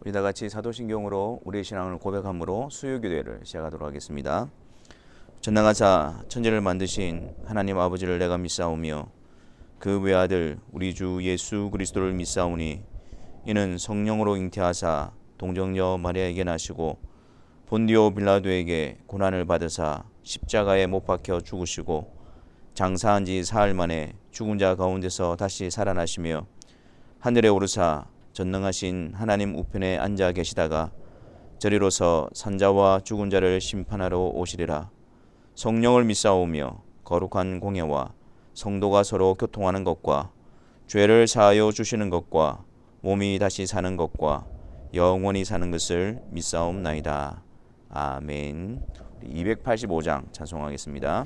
우리 다 같이 사도신경으로 우리의 신앙을 고백함으로 수요기도회를 시작하도록 하겠습니다. 전능하사 천지를 만드신 하나님 아버지를 내가 믿사오며 그 외아들 우리 주 예수 그리스도를 믿사오니 이는 성령으로 잉태하사 동정녀 마리아에게 나시고 본디오 빌라도에게 고난을 받으사 십자가에 못 박혀 죽으시고 장사한 지 사흘 만에 죽은 자 가운데서 다시 살아나시며 하늘에 오르사 전능하신 하나님 우편에 앉아 계시다가 저리로서 산자와 죽은 자를 심판하러 오시리라. 성령을 믿사오며 거룩한 공예와 성도가 서로 교통하는 것과 죄를 사하여 주시는 것과 몸이 다시 사는 것과 영원히 사는 것을 믿사옵나이다. 아멘. 285장 찬송하겠습니다.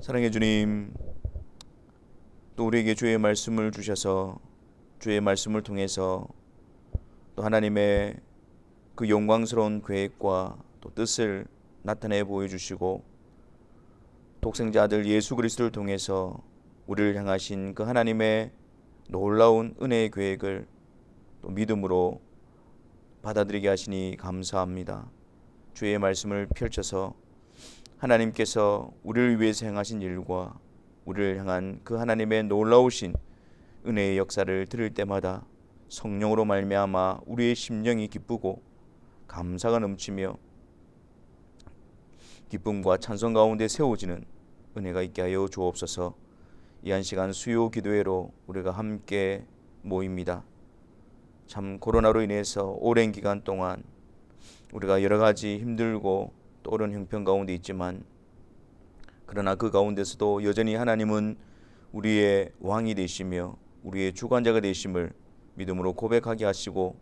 사랑해 주님, 또 우리에게 주의 말씀을 주셔서 주의 말씀을 통해서 또 하나님의 그 영광스러운 계획과 또 뜻을 나타내 보여주시고 독생자 아들 예수 그리스도를 통해서 우리를 향하신 그 하나님의 놀라운 은혜의 계획을 또 믿음으로 받아들이게 하시니 감사합니다. 주의 말씀을 펼쳐서 하나님께서 우리를 위해서 행하신 일과 우리를 향한 그 하나님의 놀라우신 은혜의 역사를 들을 때마다 성령으로 말미암아 우리의 심령이 기쁘고 감사가 넘치며 기쁨과 찬송 가운데 세워지는 은혜가 있게 하여 주옵소서. 이 한 시간 수요 기도회로 우리가 함께 모입니다. 참 코로나로 인해서 오랜 기간 동안 우리가 여러 가지 힘들고 또 어려운 형편 가운데 있지만 그러나 그 가운데서도 여전히 하나님은 우리의 왕이 되시며 우리의 주관자가 되심을 믿음으로 고백하게 하시고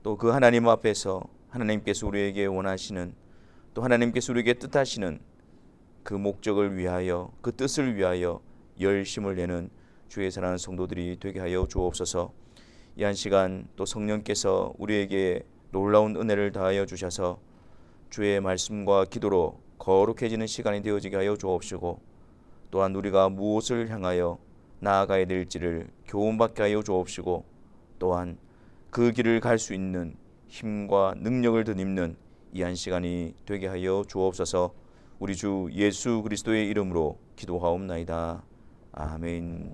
또 그 하나님 앞에서 하나님께서 우리에게 원하시는 또 하나님께서 우리에게 뜻하시는 그 목적을 위하여 그 뜻을 위하여 열심을 내는 주의 사랑하는 성도들이 되게 하여 주옵소서. 이 한 시간 또 성령께서 우리에게 놀라운 은혜를 다하여 주셔서 주의 말씀과 기도로 거룩해지는 시간이 되어지게 하여 주옵시고, 또한 우리가 무엇을 향하여 나아가야 될지를 교훈받게 하여 주옵시고, 또한 그 길을 갈 수 있는 힘과 능력을 덧입는 이 한 시간이 되게 하여 주옵소서. 우리 주 예수 그리스도의 이름으로 기도하옵나이다. 아멘.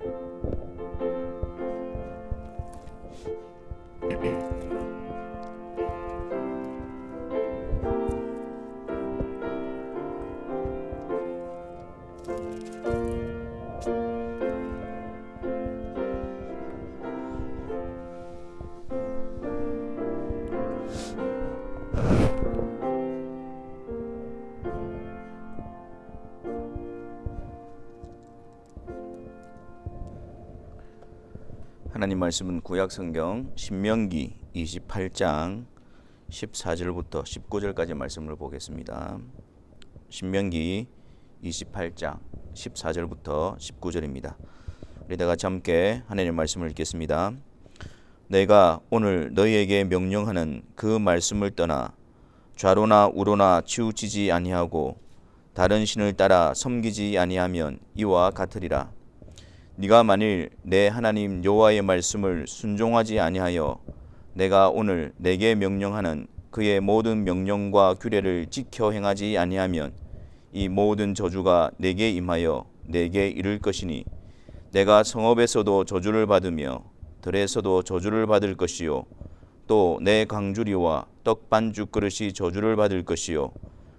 하나님 말씀은 구약 성경 신명기 28장 14절부터 19절까지 말씀을 보겠습니다. 신명기 28장 14절부터 19절입니다. 우리 다 같이 함께 하나님의 말씀을 읽겠습니다. 내가 오늘 너희에게 명령하는 그 말씀을 떠나 좌로나 우로나 치우치지 아니하고 다른 신을 따라 섬기지 아니하면 이와 같으리라. 네가 만일 내 하나님 여호와의 말씀을 순종하지 아니하여 내가 오늘 내게 명령하는 그의 모든 명령과 규례를 지켜 행하지 아니하면 이 모든 저주가 내게 임하여 내게 이를 것이니 내가 성읍에서도 저주를 받으며 들에서도 저주를 받을 것이요 또 내 강주리와 떡 반죽 그릇이 저주를 받을 것이요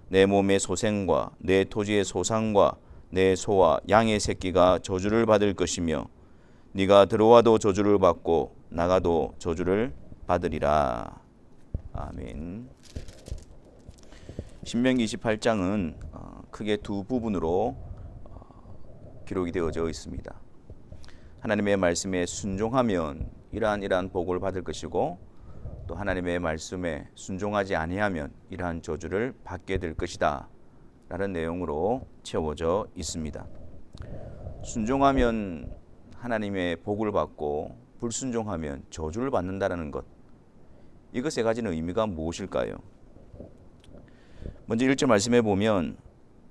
내 몸의 소생과 내 토지의 소상과 내 소와 양의 새끼가 저주를 받을 것이며 네가 들어와도 저주를 받고 나가도 저주를 받으리라. 아멘. 신명기 28장은 크게 두 부분으로 기록이 되어져 있습니다. 하나님의 말씀에 순종하면 이러한 복을 받을 것이고, 또 하나님의 말씀에 순종하지 아니하면 이러한 저주를 받게 될 것이다 라는 내용으로 채워져 있습니다. 순종하면 하나님의 복을 받고 불순종하면 저주를 받는다라는 것, 이것에 가지는 의미가 무엇일까요? 먼저 1절 말씀해 보면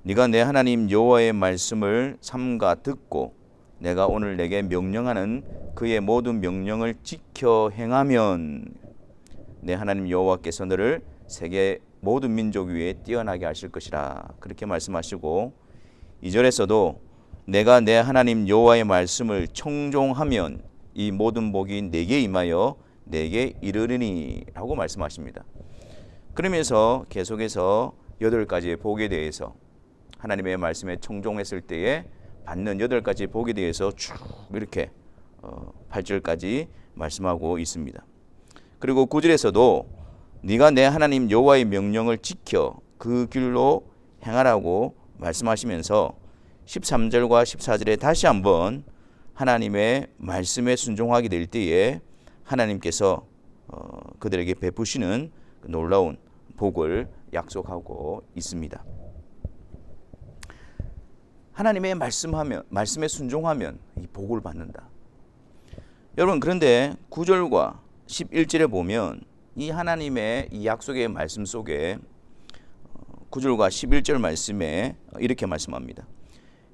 네가 내 하나님 여호와의 말씀을 삼가 듣고 내가 오늘 내게 명령하는 그의 모든 명령을 지켜 행하면 내 하나님 여호와께서 너를 세계 모든 민족 위에 뛰어나게 하실 것이라, 그렇게 말씀하시고, 2절에서도 내가 내 하나님 여호와의 말씀을 청종하면 이 모든 복이 내게 임하여 내게 이르리니 라고 말씀하십니다. 그러면서 계속해서 8가지의 복에 대해서, 하나님의 말씀에 청종했을 때에 받는 8가지 복에 대해서 쭉 이렇게 8절까지 말씀하고 있습니다. 그리고 9절에서도 네가 내 하나님 여호와의 명령을 지켜 그 길로 행하라고 말씀하시면서 13절과 14절에 다시 한번 하나님의 말씀에 순종하게 될 때에 하나님께서 그들에게 베푸시는 놀라운 복을 약속하고 있습니다. 하나님의 말씀에 순종하면 이 복을 받는다. 여러분, 그런데 9절과 11절에 보면 이 하나님의 이 약속의 말씀 속에 9절과 11절 말씀에 이렇게 말씀합니다.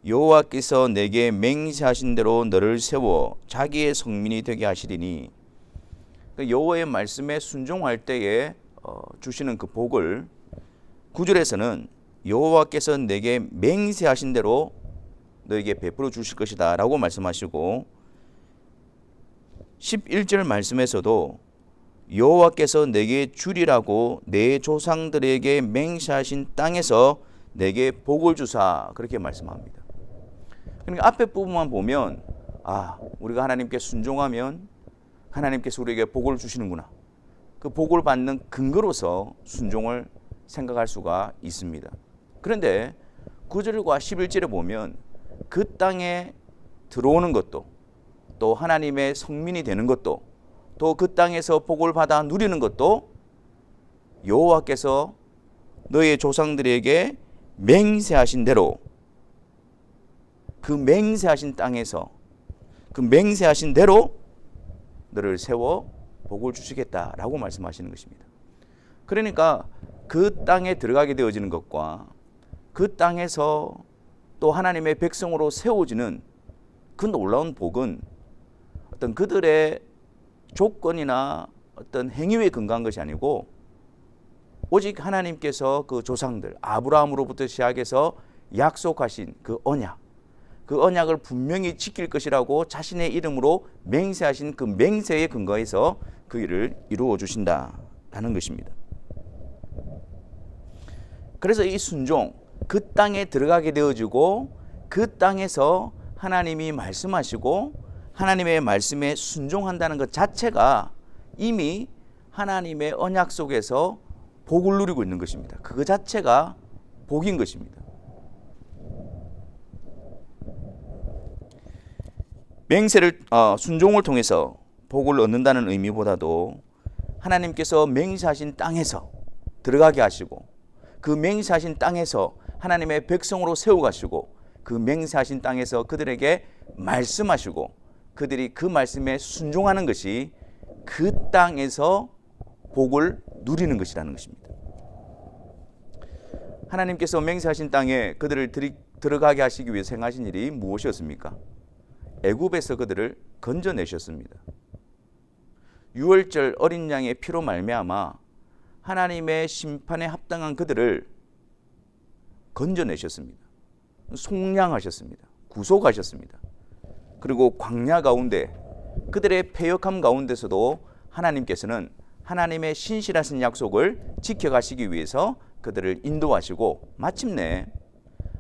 여호와께서 내게 맹세하신 대로 너를 세워 자기의 성민이 되게 하시리니, 여호와의 말씀에 순종할 때에 주시는 그 복을 9절에서는 여호와께서 내게 맹세하신 대로 너에게 베풀어 주실 것이다 라고 말씀하시고, 11절 말씀에서도 여호와께서 내게 주리라고 내 조상들에게 맹세하신 땅에서 내게 복을 주사, 그렇게 말씀합니다. 그러니까 앞에 부분만 보면 우리가 하나님께 순종하면 하나님께서 우리에게 복을 주시는구나, 그 복을 받는 근거로서 순종을 생각할 수가 있습니다. 그런데 9절과 11절에 보면 그 땅에 들어오는 것도, 또 하나님의 성민이 되는 것도, 또 그 땅에서 복을 받아 누리는 것도 여호와께서 너의 조상들에게 맹세하신 대로 그 맹세하신 땅에서, 그 맹세하신 대로 너를 세워 복을 주시겠다라고 말씀하시는 것입니다. 그러니까 그 땅에 들어가게 되어지는 것과 그 땅에서 또 하나님의 백성으로 세워지는 그 놀라운 복은 어떤 그들의 조건이나 어떤 행위에 근거한 것이 아니고 오직 하나님께서 그 조상들 아브라함으로부터 시작해서 약속하신 그 언약을 분명히 지킬 것이라고 자신의 이름으로 맹세하신 그 맹세에 근거해서 그 일을 이루어 주신다라는 것입니다. 그래서 이 순종, 그 땅에 들어가게 되어지고 그 땅에서 하나님이 말씀하시고 하나님의 말씀에 순종한다는 것 자체가 이미 하나님의 언약 속에서 복을 누리고 있는 것입니다. 그거 자체가 복인 것입니다. 순종을 통해서 복을 얻는다는 의미보다도 하나님께서 맹세하신 땅에서 들어가게 하시고 그 맹세하신 땅에서 하나님의 백성으로 세워가시고 그 맹세하신 땅에서 그들에게 말씀하시고 그들이 그 말씀에 순종하는 것이 그 땅에서 복을 누리는 것이라는 것입니다. 하나님께서 맹세하신 땅에 그들을 들어가게 하시기 위해 행하신 일이 무엇이었습니까? 애굽에서 그들을 건져내셨습니다. 유월절 어린 양의 피로 말미암아 하나님의 심판에 합당한 그들을 건져내셨습니다. 속량하셨습니다. 구속하셨습니다. 그리고 광야 가운데 그들의 패역함 가운데서도 하나님께서는 하나님의 신실하신 약속을 지켜가시기 위해서 그들을 인도하시고 마침내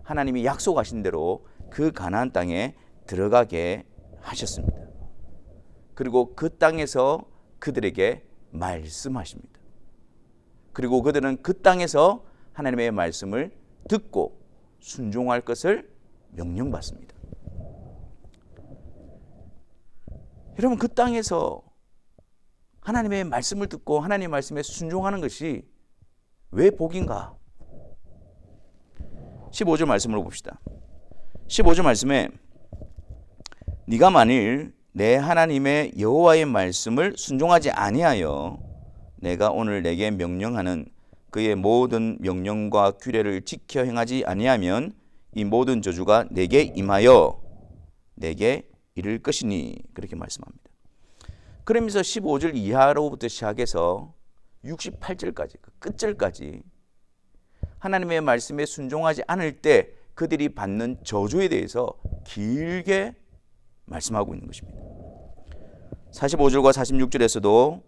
하나님이 약속하신 대로 그 가나안 땅에 들어가게 하셨습니다. 그리고 그 땅에서 그들에게 말씀하십니다. 그리고 그들은 그 땅에서 하나님의 말씀을 듣고 순종할 것을 명령받습니다. 여러분, 그 땅에서 하나님의 말씀을 듣고 하나님의 말씀에 순종하는 것이 왜 복인가? 15절 말씀을 봅시다. 15절 말씀에 네가 만일 내 하나님의 여호와의 말씀을 순종하지 아니하여 내가 오늘 내게 명령하는 그의 모든 명령과 규례를 지켜 행하지 아니하면 이 모든 저주가 내게 임하여 내게 이를 것이니 그렇게 말씀합니다. 그러면서 15절 이하로부터 시작해서 68절까지 그 끝절까지 하나님의 말씀에 순종하지 않을 때 그들이 받는 저주에 대해서 길게 말씀하고 있는 것입니다. 45절과 46절에서도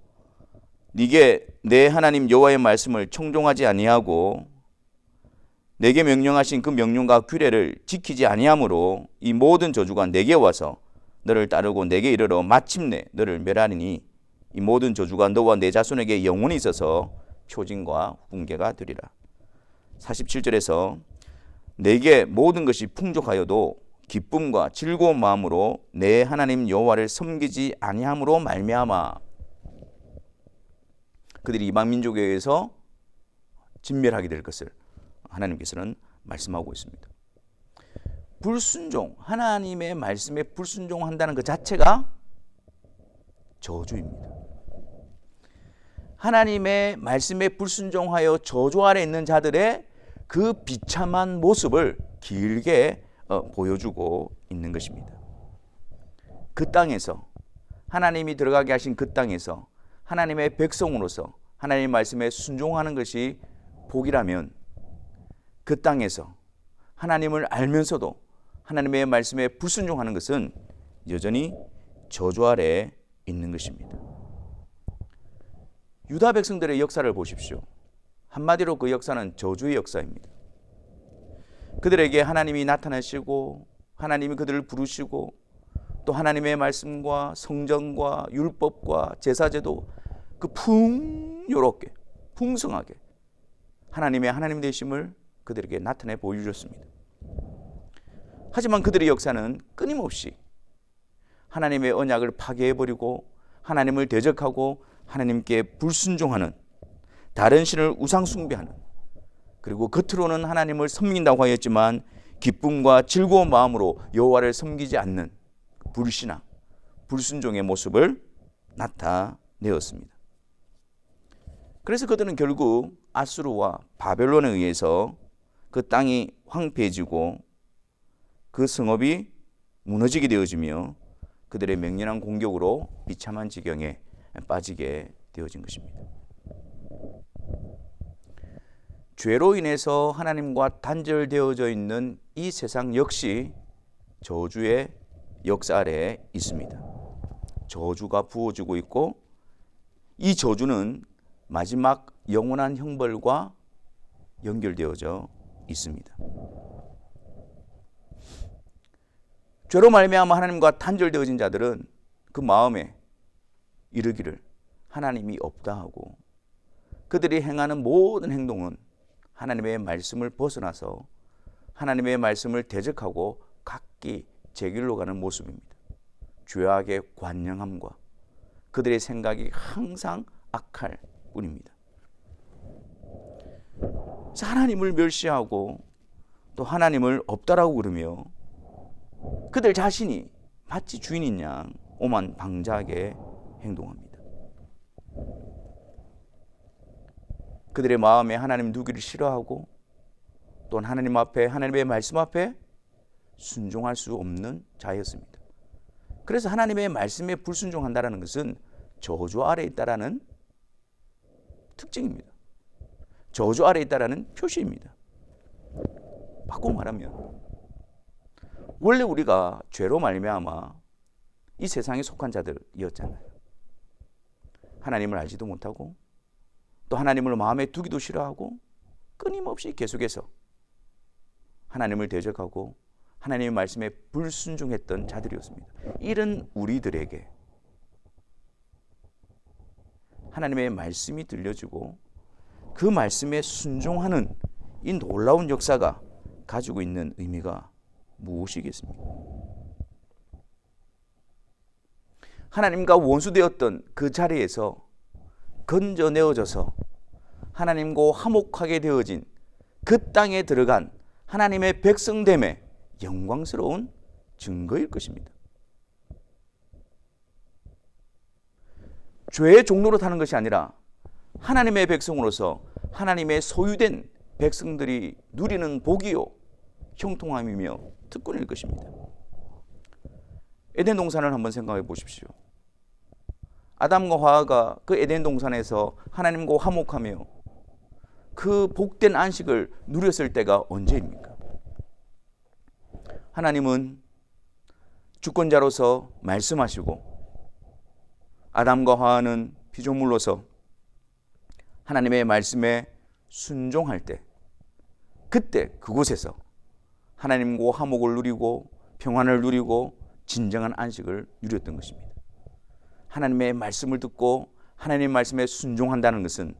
네게 내 하나님 여호와의 말씀을 청종하지 아니하고 내게 명령하신 그 명령과 규례를 지키지 아니하므로 이 모든 저주가 내게 와서 너를 따르고 내게 이르러 마침내 너를 멸하리니 이 모든 저주가 너와 내 자손에게 영원히 있어서 표징과 훈계가 되리라. 47절에서 내게 모든 것이 풍족하여도 기쁨과 즐거운 마음으로 내 하나님 여호와를 섬기지 아니함으로 말미암아 그들이 이방 민족에 의해서 진멸하게 될 것을 하나님께서는 말씀하고 있습니다. 불순종, 하나님의 말씀에 불순종한다는 것 자체가 저주입니다. 하나님의 말씀에 불순종하여 저주 아래 있는 자들의 그 비참한 모습을 길게 보여주고 있는 것입니다. 그 땅에서 하나님이 들어가게 하신 그 땅에서 하나님의 백성으로서 하나님의 말씀에 순종하는 것이 복이라면 그 땅에서 하나님을 알면서도 하나님의 말씀에 불순종하는 것은 여전히 저주 아래에 있는 것입니다. 유다 백성들의 역사를 보십시오. 한마디로 그 역사는 저주의 역사입니다. 그들에게 하나님이 나타나시고 하나님이 그들을 부르시고 또 하나님의 말씀과 성전과 율법과 제사제도 그 풍요롭게 풍성하게 하나님의 하나님 되심을 그들에게 나타내 보여주셨습니다. 하지만 그들의 역사는 끊임없이 하나님의 언약을 파괴해버리고 하나님을 대적하고 하나님께 불순종하는 다른 신을 우상 숭배하는 그리고 겉으로는 하나님을 섬긴다고 하였지만 기쁨과 즐거운 마음으로 여호와를 섬기지 않는 불신앙 불순종의 모습을 나타내었습니다. 그래서 그들은 결국 아수르와 바벨론에 의해서 그 땅이 황폐해지고 그 성읍이 무너지게 되어지며 그들의 맹렬한 공격으로 비참한 지경에 빠지게 되어진 것입니다. 죄로 인해서 하나님과 단절되어져 있는 이 세상 역시 저주의 역사 아래에 있습니다. 저주가 부어지고 있고 이 저주는 마지막 영원한 형벌과 연결되어져 있습니다. 죄로 말미암아 하나님과 단절되어진 자들은 그 마음에 이르기를 하나님이 없다 하고 그들이 행하는 모든 행동은 하나님의 말씀을 벗어나서 하나님의 말씀을 대적하고 각기 제 길로 가는 모습입니다. 죄악의 관영함과 그들의 생각이 항상 악할 뿐입니다. 하나님을 멸시하고 또 하나님을 없다라고 그러며 그들 자신이 마치 주인인 양 오만 방자하게 행동합니다. 그들의 마음에 하나님 두기를 싫어하고 또한 하나님 앞에 하나님의 말씀 앞에 순종할 수 없는 자였습니다. 그래서 하나님의 말씀에 불순종한다는 것은 저주 아래에 있다라는 특징입니다. 저주 아래에 있다라는 표시입니다. 바꿔 말하면 원래 우리가 죄로 말미암아 이 세상에 속한 자들이었잖아요. 하나님을 알지도 못하고 또 하나님을 마음에 두기도 싫어하고 끊임없이 계속해서 하나님을 대적하고 하나님의 말씀에 불순종했던 자들이었습니다. 이런 우리들에게 하나님의 말씀이 들려지고 그 말씀에 순종하는 이 놀라운 역사가 가지고 있는 의미가 무엇이겠습니까? 하나님과 원수되었던 그 자리에서 건져내어져서 하나님과 화목하게 되어진 그 땅에 들어간 하나님의 백성됨의 영광스러운 증거일 것입니다. 죄의 종로로 타는 것이 아니라 하나님의 백성으로서 하나님의 소유된 백성들이 누리는 복이요 형통함이며 특권일 것입니다. 에덴 동산을 한번 생각해 보십시오. 아담과 하와가 그 에덴 동산에서 하나님과 화목하며 그 복된 안식을 누렸을 때가 언제입니까? 하나님은 주권자로서 말씀하시고 아담과 하와는 피조물로서 하나님의 말씀에 순종할 때 그때 그곳에서 하나님과 화목을 누리고 평안을 누리고 진정한 안식을 누렸던 것입니다. 하나님의 말씀을 듣고 하나님의 말씀에 순종한다는 것은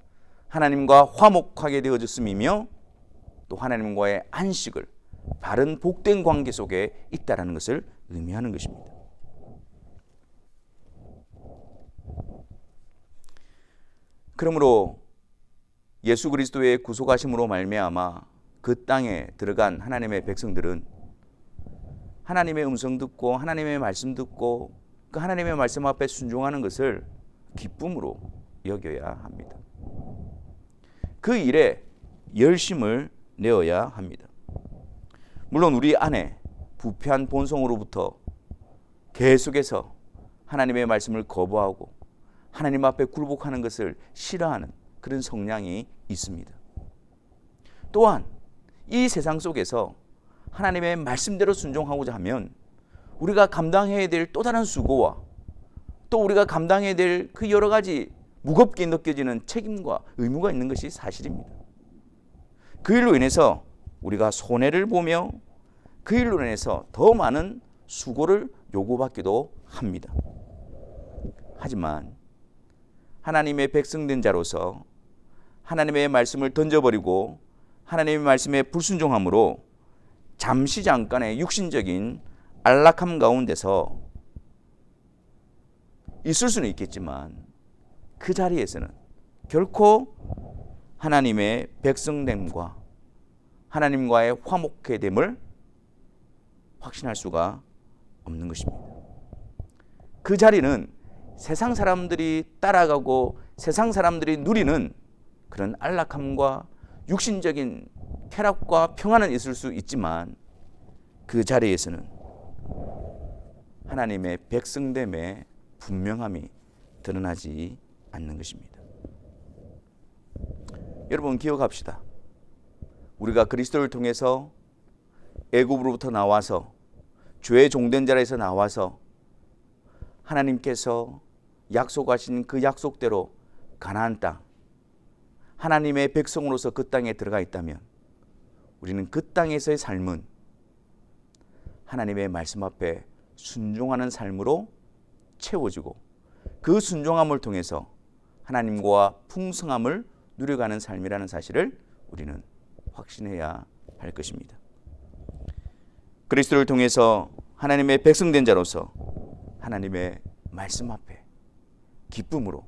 하나님과 화목하게 되어졌음이며 또 하나님과의 안식을 바른 복된 관계 속에 있다는 것을 의미하는 것입니다. 그러므로 예수 그리스도의 구속하심으로 말미암아 그 땅에 들어간 하나님의 백성들은 하나님의 음성 듣고 하나님의 말씀 듣고 그 하나님의 말씀 앞에 순종하는 것을 기쁨으로 여겨야 합니다. 그 일에 열심을 내어야 합니다. 물론 우리 안에 부패한 본성으로부터 계속해서 하나님의 말씀을 거부하고 하나님 앞에 굴복하는 것을 싫어하는 그런 성향이 있습니다. 또한 이 세상 속에서 하나님의 말씀대로 순종하고자 하면 우리가 감당해야 될 또 다른 수고와 또 우리가 감당해야 될 그 여러 가지 무겁게 느껴지는 책임과 의무가 있는 것이 사실입니다. 그 일로 인해서 우리가 손해를 보며 그 일로 인해서 더 많은 수고를 요구받기도 합니다. 하지만 하나님의 백성된 자로서 하나님의 말씀을 던져버리고 하나님의 말씀에 불순종함으로 잠시 잠깐의 육신적인 안락함 가운데서 있을 수는 있겠지만 그 자리에서는 결코 하나님의 백성됨과 하나님과의 화목해됨을 확신할 수가 없는 것입니다. 그 자리는 세상 사람들이 따라가고 세상 사람들이 누리는 그런 안락함과 육신적인 쾌락과 평안은 있을 수 있지만 그 자리에서는 하나님의 백성됨의 분명함이 드러나지 않는 것입니다. 여러분 기억합시다. 우리가 그리스도를 통해서 애굽으로부터 나와서 죄의 종된 자리에서 나와서 하나님께서 약속하신 그 약속대로 가나안 땅, 하나님의 백성으로서 그 땅에 들어가 있다면 우리는 그 땅에서의 삶은 하나님의 말씀 앞에 순종하는 삶으로 채워지고 그 순종함을 통해서 하나님과 풍성함을 누려가는 삶이라는 사실을 우리는 확신해야 할 것입니다. 그리스도를 통해서 하나님의 백성된 자로서 하나님의 말씀 앞에 기쁨으로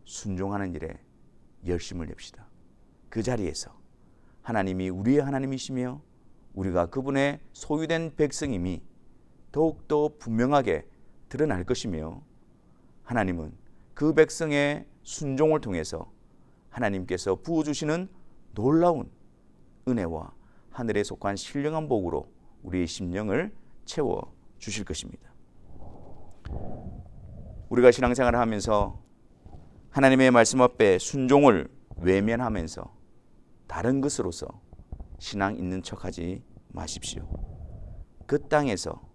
순종하는 일에 열심을 냅시다. 그 자리에서 하나님이 우리의 하나님이시며 우리가 그분의 소유된 백성임이 더욱더 분명하게 드러날 것이며 하나님은 그 백성의 순종을 통해서 하나님께서 부어주시는 놀라운 은혜와 하늘에 속한 신령한 복으로 우리의 심령을 채워 주실 것입니다. 우리가 신앙생활을 하면서 하나님의 말씀 앞에 순종을 외면하면서 다른 것으로서 신앙 있는 척하지 마십시오. 그 땅에서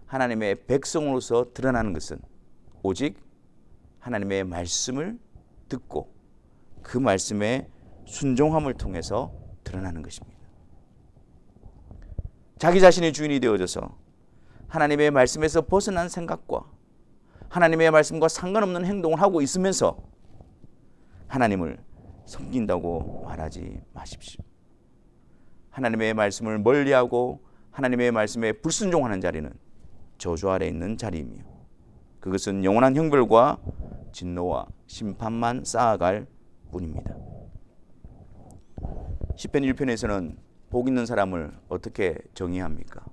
하나님의 백성으로서 드러나는 것은 오직 하나님의 말씀을 듣고 그 말씀에 순종함을 통해서 드러나는 것입니다. 자기 자신의 주인이 되어져서 하나님의 말씀에서 벗어난 생각과 하나님의 말씀과 상관없는 행동을 하고 있으면서 하나님을 섬긴다고 말하지 마십시오. 하나님의 말씀을 멀리하고 하나님의 말씀에 불순종하는 자리는 저주 아래 있는 자리이며 그것은 영원한 형벌과 진노와 심판만 쌓아갈 뿐입니다. 시편 1편에서는 복 있는 사람을 어떻게 정의합니까?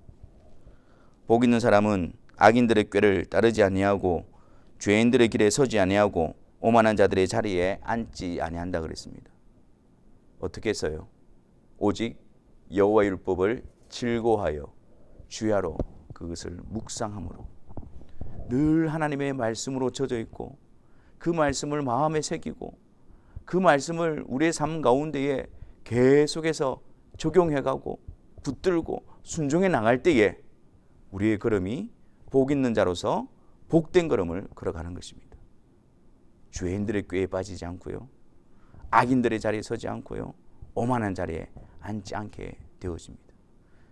복 있는 사람은 악인들의 꾀를 따르지 아니하고 죄인들의 길에 서지 아니하고 오만한 자들의 자리에 앉지 아니한다 그랬습니다. 어떻게 했어요? 오직 여호와의 율법을 즐거워하여 주야로 그것을 묵상함으로 늘 하나님의 말씀으로 젖어 있고 그 말씀을 마음에 새기고 그 말씀을 우리의 삶 가운데에 계속해서 적용해가고 붙들고 순종해 나갈 때에 우리의 걸음이 복 있는 자로서 복된 걸음을 걸어가는 것입니다. 죄인들의 꾀에 빠지지 않고요, 악인들의 자리에 서지 않고요, 오만한 자리에 앉지 않게 되어집니다.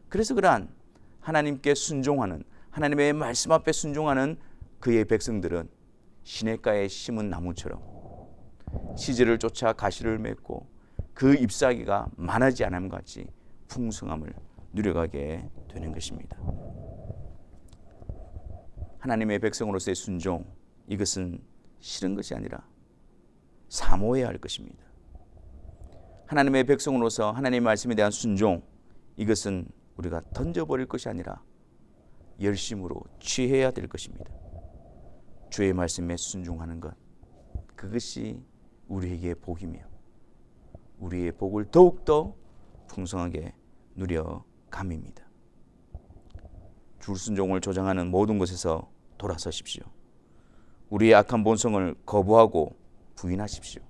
그래서 그러한 하나님께 순종하는, 하나님의 말씀 앞에 순종하는 그의 백성들은 시냇가에 심은 나무처럼 시절을 쫓아 가시를 맺고 그 잎사귀가 마르지 않음과 같이 풍성함을 누려가게 되는 것입니다. 하나님의 백성으로서의 순종, 이것은 싫은 것이 아니라 사모해야 할 것입니다. 하나님의 백성으로서 하나님의 말씀에 대한 순종, 이것은 우리가 던져버릴 것이 아니라 열심으로 취해야 될 것입니다. 주의 말씀에 순종하는 것, 그것이 우리에게 복이며 우리의 복을 더욱더 풍성하게 누려감입니다. 불순종을 조장하는 모든 것에서 돌아서십시오. 우리의 악한 본성을 거부하고 부인하십시오.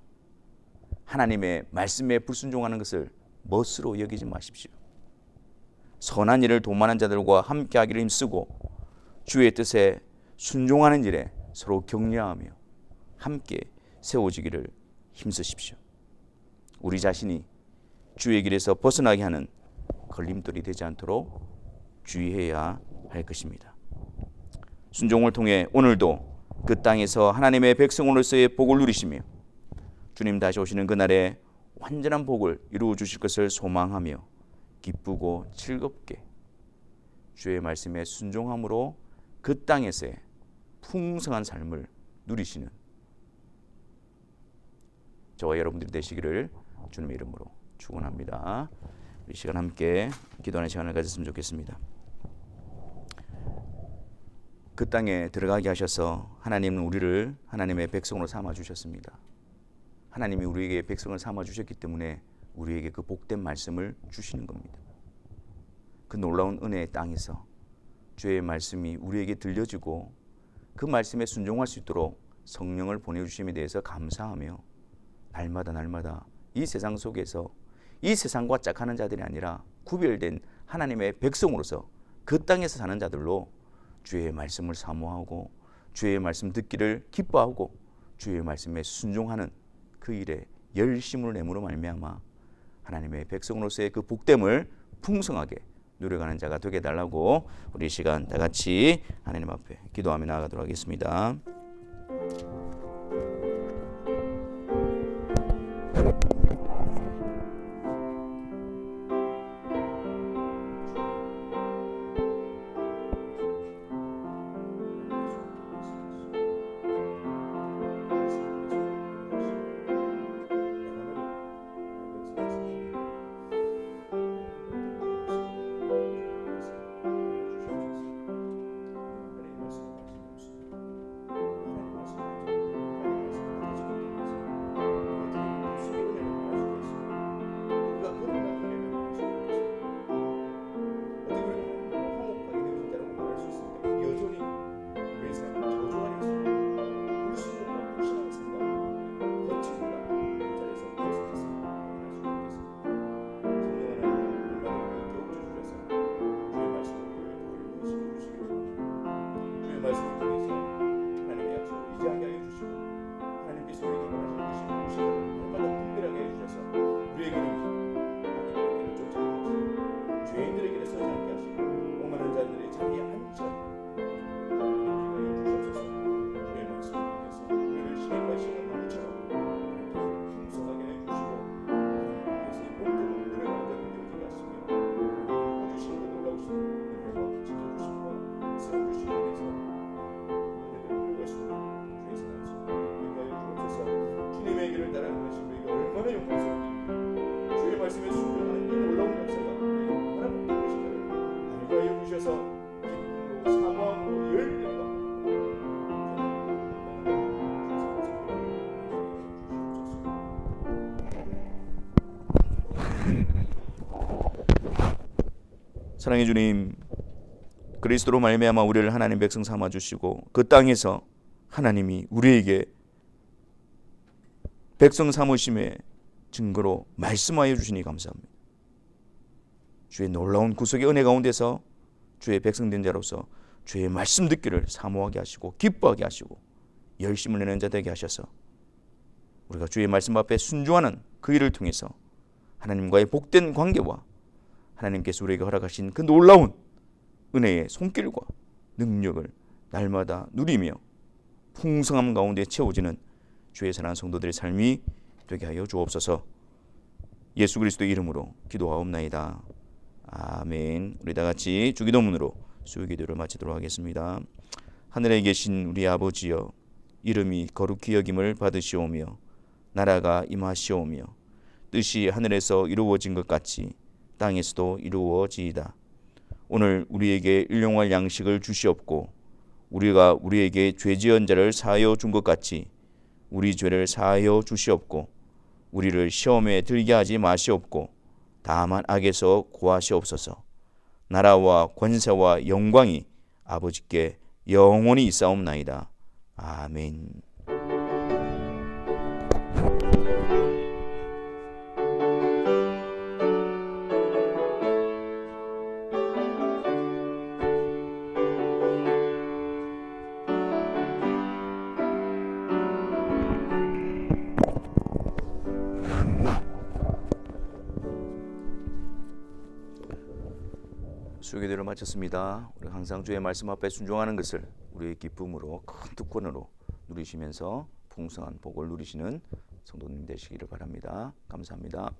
하나님의 말씀에 불순종하는 것을 멋으로 여기지 마십시오. 선한 일을 도모하는 자들과 함께하기를 힘쓰고 주의 뜻에 순종하는 일에 서로 격려하며 함께 세워지기를 힘쓰십시오. 우리 자신이 주의 길에서 벗어나게 하는 걸림돌이 되지 않도록 주의해야 할 것입니다. 순종을 통해 오늘도 그 땅에서 하나님의 백성으로서의 복을 누리시며 주님 다시 오시는 그날에 완전한 복을 이루어 주실 것을 소망하며 기쁘고 즐겁게 주의 말씀에 순종함으로 그 땅에서의 풍성한 삶을 누리시는 저와 여러분들이 되시기를 주님의 이름으로 축원합니다. 이 시간 함께 기도하는 시간을 가졌으면 좋겠습니다. 그 땅에 들어가게 하셔서 하나님은 우리를 하나님의 백성으로 삼아 주셨습니다. 하나님이 우리에게 백성을 삼아 주셨기 때문에 우리에게 그 복된 말씀을 주시는 겁니다. 그 놀라운 은혜의 땅에서 주의 말씀이 우리에게 들려지고 그 말씀에 순종할 수 있도록 성령을 보내주심에 대해서 감사하며 날마다 이 세상 속에서 이 세상과 짝하는 자들이 아니라 구별된 하나님의 백성으로서 그 땅에서 사는 자들로 주의 말씀을 사모하고 주의 말씀 듣기를 기뻐하고 주의 말씀에 순종하는 그 일에 열심을 내므로 말미암아 하나님의 백성으로서의 그 복됨을 풍성하게 누려가는 자가 되게 해달라고 우리 이 시간 다 같이 하나님 앞에 기도하며 나아가도록 하겠습니다. 사랑해 주님, 그리스도로 말미암아 우리를 하나님 백성 삼아 주시고 그 땅에서 하나님이 우리에게 백성 삼으심의 증거로 말씀하여 주시니 감사합니다. 주의 놀라운 구속의 은혜 가운데서 주의 백성된 자로서 주의 말씀 듣기를 사모하게 하시고 기뻐하게 하시고 열심을 내는 자 되게 하셔서 우리가 주의 말씀 앞에 순종하는 그 일을 통해서 하나님과의 복된 관계와 하나님께서 우리에게 허락하신 그 놀라운 은혜의 손길과 능력을 날마다 누리며 풍성함 가운데 채워지는 주의 사랑하는 성도들의 삶이 되게 하여 주옵소서. 예수 그리스도의 이름으로 기도하옵나이다. 아멘. 우리 다 같이 주기도문으로 수요기도를 마치도록 하겠습니다. 하늘에 계신 우리 아버지여, 이름이 거룩히 여김을 받으시오며 나라가 임하시오며 뜻이 하늘에서 이루어진 것 같이 땅에서도 이루어지이다. 오늘 우리에게 일용할 양식을 주시옵고 우리가 우리에게 죄지은 자를 사하여 준 것 같이 우리 죄를 사하여 주시옵고 우리를 시험에 들게 하지 마시옵고 다만 악에서 구하시옵소서. 나라와 권세와 영광이 아버지께 영원히 있사옵나이다. 아멘. 수요기도를 마쳤습니다. 우리 항상 주의 말씀 앞에 순종하는 것을 우리의 기쁨으로 큰 특권으로 누리시면서 풍성한 복을 누리시는 성도님 되시기를 바랍니다. 감사합니다.